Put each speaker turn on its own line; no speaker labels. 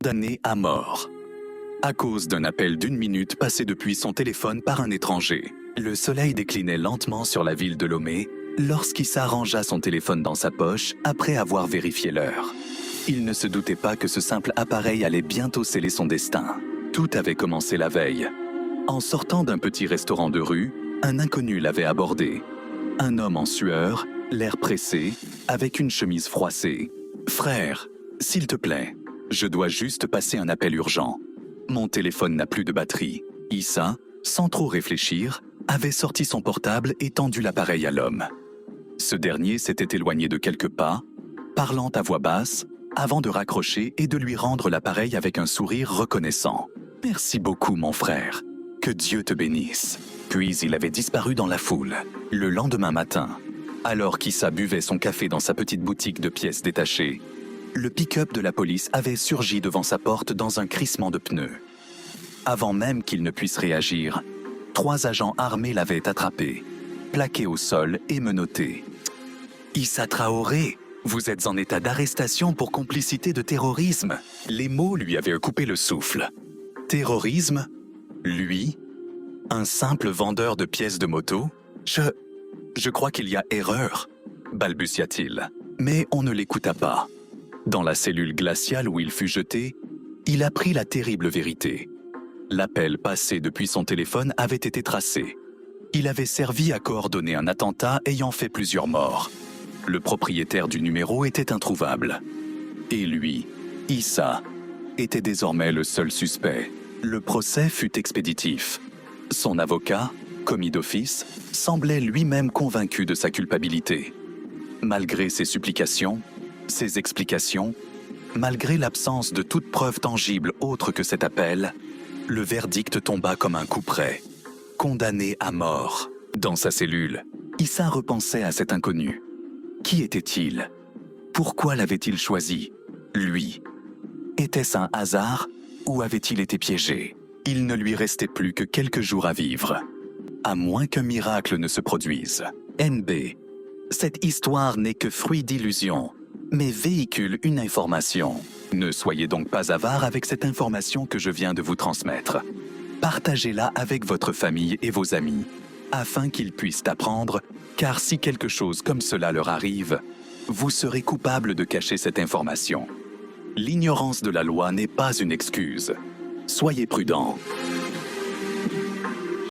Condamné à mort. À cause d'un appel d'1 minute passé depuis son téléphone par un étranger. Le soleil déclinait lentement sur la ville de Lomé lorsqu'Issa rangea son téléphone dans sa poche après avoir vérifié l'heure. Il ne se doutait pas que ce simple appareil allait bientôt sceller son destin. Tout avait commencé la veille. En sortant d'un petit restaurant de rue, un inconnu l'avait abordé. Un homme en sueur, l'air pressé, avec une chemise froissée. « Frère, s'il te plaît, je dois juste passer un appel urgent. Mon téléphone n'a plus de batterie. » Issa, sans trop réfléchir, avait sorti son portable et tendu l'appareil à l'homme. Ce dernier s'était éloigné de quelques pas, parlant à voix basse, avant de raccrocher et de lui rendre l'appareil avec un sourire reconnaissant. « Merci beaucoup, mon frère. Que Dieu te bénisse. » Puis il avait disparu dans la foule. Le lendemain matin, alors qu'Issa buvait son café dans sa petite boutique de pièces détachées, le pick-up de la police avait surgi devant sa porte dans un crissement de pneus. Avant même qu'il ne puisse réagir, 3 agents armés l'avaient attrapé, plaqué au sol et menotté. « Issa Traoré, vous êtes en état d'arrestation pour complicité de terrorisme. » Les mots lui avaient coupé le souffle. Terrorisme? Lui? Un simple vendeur de pièces de moto? Je crois qu'il y a erreur, balbutia-t-il. Mais on ne l'écouta pas. Dans la cellule glaciale où il fut jeté, il apprit la terrible vérité. L'appel passé depuis son téléphone avait été tracé. Il avait servi à coordonner un attentat ayant fait plusieurs morts. Le propriétaire du numéro était introuvable. Et lui, Issa, était désormais le seul suspect. Le procès fut expéditif. Son avocat, commis d'office, semblait lui-même convaincu de sa culpabilité. Malgré ses supplications, ses explications, malgré l'absence de toute preuve tangible autre que cet appel, le verdict tomba comme un coup près. Condamné à mort. Dans sa cellule, Issa repensait à cet inconnu. Qui était-il? Pourquoi l'avait-il choisi? Lui. Était-ce un hasard ou avait-il été piégé? Il ne lui restait plus que quelques jours à vivre. À moins qu'un miracle ne se produise. NB. Cette histoire n'est que fruit d'illusions, mais véhicule une information. Ne soyez donc pas avare avec cette information que je viens de vous transmettre. Partagez-la avec votre famille et vos amis, afin qu'ils puissent apprendre, car si quelque chose comme cela leur arrive, vous serez coupable de cacher cette information. L'ignorance de la loi n'est pas une excuse. Soyez prudents.